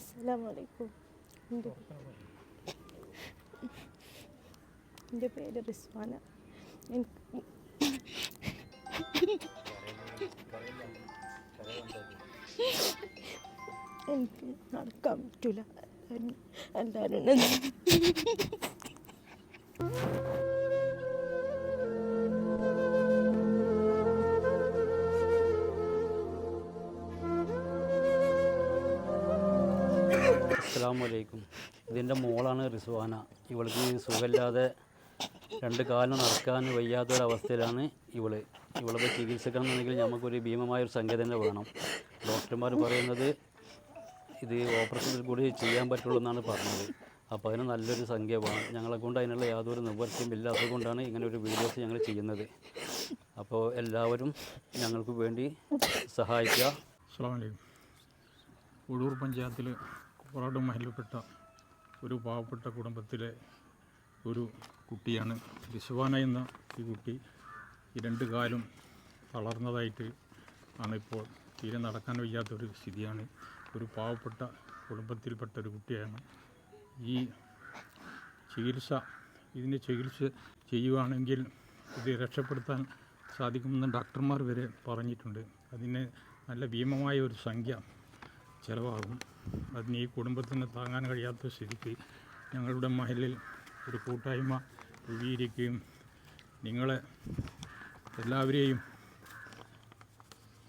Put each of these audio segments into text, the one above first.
അസ്സലാമലൈക്കും. എൻ്റെ പേര് റിസ്വാന. എനിക്ക് നടക്കാൻ പറ്റില്ല. എല്ലാവരും അസ്സലാമലൈക്കും. ഇതിൻ്റെ മോളാണ് റിസ്വാന. ഇവൾക്ക് സുഖമില്ലാതെ 2 കാലും നടക്കാൻ വയ്യാത്തൊരവസ്ഥയിലാണ് ഇവളത് ചികിത്സിക്കണമെന്നുണ്ടെങ്കിൽ നമുക്കൊരു ഭീമമായൊരു സംഖ്യ തന്നെ വേണം. ഡോക്ടർമാർ പറയുന്നത് ഇത് ഓപ്പറേഷനിൽ കൂടി ചെയ്യാൻ പറ്റുള്ളൂ എന്നാണ് പറഞ്ഞത്. അപ്പോൾ അതിന് നല്ലൊരു സംഖ്യ വേണം. ഞങ്ങളെ കൊണ്ട് അതിനുള്ള യാതൊരു നിവൃത്തിയും ഇല്ലാത്തത് കൊണ്ടാണ് ഇങ്ങനെ ഒരു വീഡിയോസ് ഞങ്ങൾ ചെയ്യുന്നത്. അപ്പോൾ എല്ലാവരും ഞങ്ങൾക്ക് വേണ്ടി സഹായിക്കുക. അസ്സലാമലൈക്കും. ഉഴൂർ പഞ്ചായത്തിൽ കോറാട് മഹലിൽപ്പെട്ട ഒരു പാവപ്പെട്ട കുടുംബത്തിലെ ഒരു കുട്ടിയാണ് റിസ്വാന എന്ന ഈ കുട്ടി. ഈ 2 കാലും തളർന്നതായിട്ട് ആണ് ഇപ്പോൾ. തീരെ നടക്കാൻ വയ്യാത്തൊരു സ്ഥിതിയാണ്. ഒരു പാവപ്പെട്ട കുടുംബത്തിൽപ്പെട്ട ഒരു കുട്ടിയാണ്. ഈ ഇതിനെ ചികിത്സ ചെയ്യുകയാണെങ്കിൽ ഇത് രക്ഷപ്പെടുത്താൻ സാധിക്കുമെന്ന് ഡോക്ടർമാർ വരെ പറഞ്ഞിട്ടുണ്ട്. അതിന് നല്ല ഭീമമായ ഒരു സംഖ്യ ചിലവാകും. അതിന് ഈ കുടുംബത്തിന് താങ്ങാൻ കഴിയാത്ത സ്ഥിതിക്ക് ഞങ്ങളുടെ മഹലിൽ ഒരു കൂട്ടായ്മ രൂപീകരിക്കുകയും നിങ്ങളെ എല്ലാവരെയും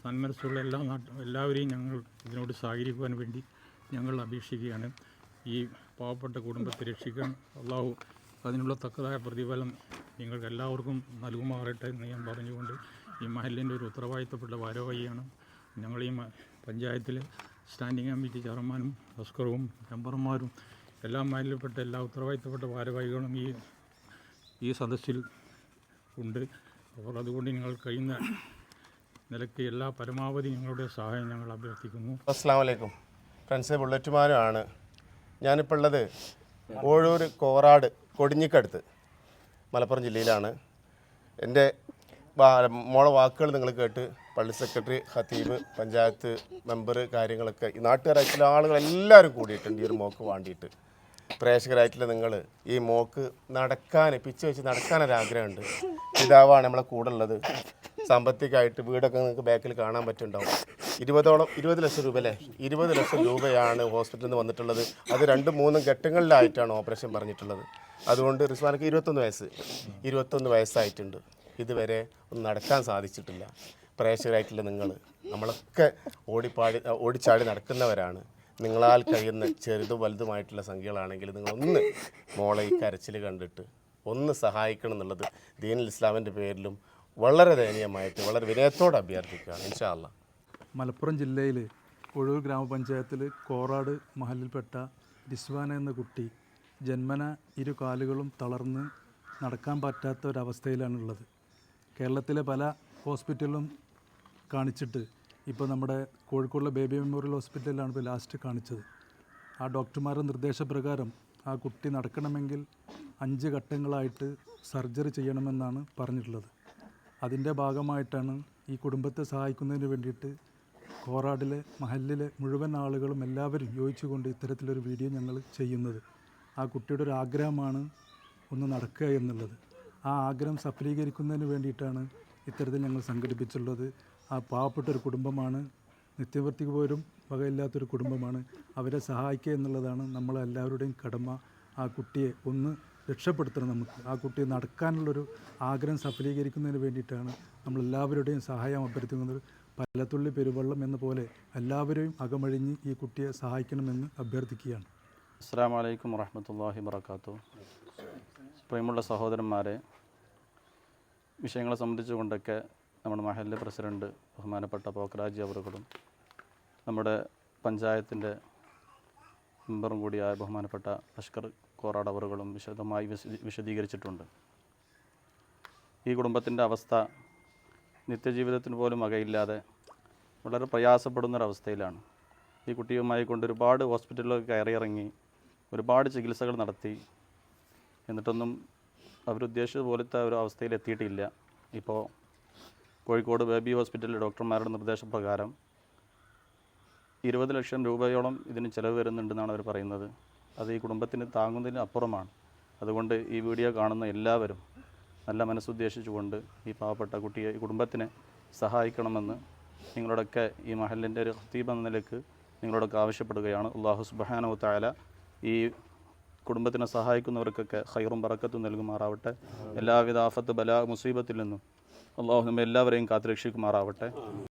സന്മനസ്സുള്ള എല്ലാവരെയും ഞങ്ങൾ ഇതിനോട് സഹകരിക്കുവാൻ വേണ്ടി ഞങ്ങൾ അപേക്ഷിക്കുകയാണ്. ഈ പാവപ്പെട്ട കുടുംബത്തെ രക്ഷിക്കാൻ അള്ളാഹു അതിനുള്ള തക്കതായ പ്രതിഫലം നിങ്ങൾക്ക് എല്ലാവർക്കും നൽകുമാറട്ടെ എന്ന് ഞാൻ പറഞ്ഞുകൊണ്ട് ഈ മഹലിൻ്റെ ഒരു ഉത്തരവാദിത്തപ്പെട്ട ഭാരവാഹിയാണ്. ഞങ്ങൾ ഈ പഞ്ചായത്തിലെ സ്റ്റാൻഡിംഗ് കമ്മിറ്റി ചെയർമാനും അസ്കറും മെമ്പർമാരും എല്ലാ മഹലിൽപ്പെട്ട എല്ലാ ഉത്തരവാദിത്തപ്പെട്ട ഭാരവാഹികളും ഈ സദസ്സിൽ ഉണ്ട്. അപ്പോൾ അതുകൊണ്ട് നിങ്ങൾ കഴിയുന്ന നിലയ്ക്ക് എല്ലാ പരമാവധി ഞങ്ങളുടെ സഹായം ഞങ്ങൾ അഭ്യർത്ഥിക്കുന്നു. അസ്സലാമലൈക്കും ഫ്രണ്ട്സ്, ബുള്ളറ്റുമാരുമാണ്. ഞാനിപ്പോൾ ഉള്ളത് ഓഴൂർ കോറാട് കൊടിഞ്ഞിക്കടുത്ത് മലപ്പുറം ജില്ലയിലാണ്. എൻ്റെ മോളെ വാക്കുകൾ നിങ്ങൾ കേട്ട് പള്ളി സെക്രട്ടറി, ഖത്തീബ്, പഞ്ചായത്ത് മെമ്പർ, കാര്യങ്ങളൊക്കെ ഈ നാട്ടുകാരായിട്ടുള്ള ആളുകളെല്ലാവരും കൂടിയിട്ടുണ്ട് ഈ ഒരു മോക്ക് വേണ്ടിയിട്ട്. പ്രേക്ഷകരായിട്ടുള്ള നിങ്ങൾ ഈ മോക്ക് പിച്ച് വെച്ച് നടക്കാനൊരാഗ്രഹമുണ്ട്. പിതാവാണ് നമ്മളെ കൂടെ ഉള്ളത്. സാമ്പത്തികമായിട്ട് വീടൊക്കെ നിങ്ങൾക്ക് ബാക്കിൽ കാണാൻ പറ്റുന്നുണ്ടാവും. 20 ലക്ഷം രൂപ അല്ലേ? 20 ലക്ഷം രൂപയാണ് ഹോസ്പിറ്റലിൽ നിന്ന് വന്നിട്ടുള്ളത്. അത് 2-3 ഘട്ടങ്ങളിലായിട്ടാണ് ഓപ്പറേഷൻ പറഞ്ഞിട്ടുള്ളത്. അതുകൊണ്ട് റിസ്വാനക്ക് 21 വയസ്സായിട്ടുണ്ട്. ഇതുവരെ ഒന്നും നടക്കാൻ സാധിച്ചിട്ടില്ല. പ്രേക്ഷകരായിട്ടുള്ള നിങ്ങൾ നമ്മളൊക്കെ ഓടിച്ചാടി നടക്കുന്നവരാണ്. നിങ്ങളാൽ കഴിയുന്ന ചെറുതും വലുതുമായിട്ടുള്ള സംഖ്യകളാണെങ്കിൽ നിങ്ങളൊന്ന് മോളെ ഈ കരച്ചിൽ കണ്ടിട്ട് ഒന്ന് സഹായിക്കണം എന്നുള്ളത് ദീനുൽ ഇസ്ലാമിൻ്റെ പേരിലും വളരെ ദയനീയമായിട്ട് വളരെ വിനയത്തോടെ അഭ്യർത്ഥിക്കുകയാണ്. ഇൻഷാ അല്ലാഹ്. മലപ്പുറം ജില്ലയിൽ ഒഴൂർ ഗ്രാമപഞ്ചായത്തിൽ കോറാട് മഹലിൽപ്പെട്ട റിസ്വാന എന്ന കുട്ടി ജന്മന 2 കാലുകളും തളർന്ന് നടക്കാൻ പറ്റാത്ത ഒരവസ്ഥയിലാണുള്ളത്. കേരളത്തിലെ പല ഹോസ്പിറ്റലിലും കാണിച്ചിട്ട് ഇപ്പോൾ നമ്മുടെ കോഴിക്കോടുള്ള ബേബി മെമ്മോറിയൽ ഹോസ്പിറ്റലിലാണ് ഇപ്പോൾ ലാസ്റ്റ് കാണിച്ചത്. ആ ഡോക്ടർമാരുടെ നിർദ്ദേശപ്രകാരം ആ കുട്ടി നടക്കണമെങ്കിൽ 5 ഘട്ടങ്ങളായിട്ട് സർജറി ചെയ്യണമെന്നാണ് പറഞ്ഞിട്ടുള്ളത്. അതിൻ്റെ ഭാഗമായിട്ടാണ് ഈ കുടുംബത്തെ സഹായിക്കുന്നതിന് വേണ്ടിയിട്ട് കോറാടിലെ മഹലിലെ മുഴുവൻ ആളുകളും എല്ലാവരും യോജിച്ചുകൊണ്ട് ഇത്തരത്തിലൊരു വീഡിയോ ഞങ്ങൾ ചെയ്യുന്നത്. ആ കുട്ടിയുടെ ഒരു ആഗ്രഹമാണ് ഒന്ന് നടക്കുക എന്നുള്ളത്. ആ ആഗ്രഹം സഫലീകരിക്കുന്നതിന് വേണ്ടിയിട്ടാണ് ഇത്തരത്തിൽ ഞങ്ങൾ സംഘടിപ്പിച്ചുള്ളത്. ആ പാവപ്പെട്ടൊരു കുടുംബമാണ്, നിത്യവൃത്തിക്ക് പോലും വകയില്ലാത്തൊരു കുടുംബമാണ്. അവരെ സഹായിക്കുക എന്നുള്ളതാണ് നമ്മളെല്ലാവരുടെയും കടമ. ആ കുട്ടിയെ ഒന്ന് രക്ഷപ്പെടുത്തണം. നമുക്ക് ആ കുട്ടിയെ നടക്കാനുള്ളൊരു ആഗ്രഹം സഫലീകരിക്കുന്നതിന് വേണ്ടിയിട്ടാണ് നമ്മളെല്ലാവരുടെയും സഹായം അഭ്യർത്ഥിക്കുന്നത്. പലത്തുള്ളി പെരുവെള്ളം എന്ന പോലെ എല്ലാവരെയും അകമഴിഞ്ഞ് ഈ കുട്ടിയെ സഹായിക്കണമെന്ന് അഭ്യർത്ഥിക്കുകയാണ്. അസ്സലാമു അലൈക്കും വറഹ്മത്തുള്ളാഹി വബറകാതുഹു. പ്രിയമുള്ള സഹോദരന്മാരെ, വിഷയങ്ങളെ സംബന്ധിച്ചുകൊണ്ടൊക്കെ നമ്മുടെ മഹല്ല് പ്രസിഡന്റ് ബഹുമാനപ്പെട്ട പോക്കരാജി അവറുകളും നമ്മുടെ പഞ്ചായത്തിൻ്റെ മെമ്പറും കൂടിയായ ബഹുമാനപ്പെട്ട അഷ്കർ കോറാട് അവറുകളും വിശദമായി വിശദീകരിച്ചിട്ടുണ്ട്. ഈ കുടുംബത്തിൻ്റെ അവസ്ഥ നിത്യജീവിതത്തിന് പോലും വകയില്ലാതെ വളരെ പ്രയാസപ്പെടുന്നൊരവസ്ഥയിലാണ്. ഈ കുട്ടിയുമായി കൊണ്ട് ഒരുപാട് ഹോസ്പിറ്റലിലൊക്കെ കയറിയിറങ്ങി ഒരുപാട് ചികിത്സകൾ നടത്തി. എന്നിട്ടൊന്നും അവരുദ്ദേശിച്ചത് പോലത്തെ ഒരു അവസ്ഥയിൽ എത്തിയിട്ടില്ല. ഇപ്പോൾ കോഴിക്കോട് ബേബി ഹോസ്പിറ്റലിലെ ഡോക്ടർമാരുടെ നിർദ്ദേശപ്രകാരം 20 ലക്ഷം രൂപയോളം ഇതിന് ചിലവ് വരുന്നുണ്ടെന്നാണ് അവർ പറയുന്നത്. അത് ഈ കുടുംബത്തിന് താങ്ങുന്നതിന് അപ്പുറമാണ്. അതുകൊണ്ട് ഈ വീഡിയോ കാണുന്ന എല്ലാവരും നല്ല മനസ്സുദ്ദേശിച്ചുകൊണ്ട് ഈ പാവപ്പെട്ട കുട്ടിയെ, ഈ കുടുംബത്തിനെ സഹായിക്കണമെന്ന് നിങ്ങളോടൊക്കെ ഈ മഹലിൻ്റെ ഒരു ഖതീബ് എന്ന നിലയ്ക്ക് നിങ്ങളോടൊക്കെ ആവശ്യപ്പെടുകയാണ്. അല്ലാഹു സുബ്ഹാനഹു തആല ഈ കുടുംബത്തിനെ സഹായിക്കുന്നവർക്കൊക്കെ ഖൈറും ബറക്കത്തും നൽകുമാറാവട്ടെ. എല്ലാവിധ ആഫത്ത് ബലാ മുസീബത്തിൽ നിന്നും അല്ലാഹു നമ്മെ എല്ലാവരെയും കാത്തുരക്ഷിക്കുമാറാവട്ടെ.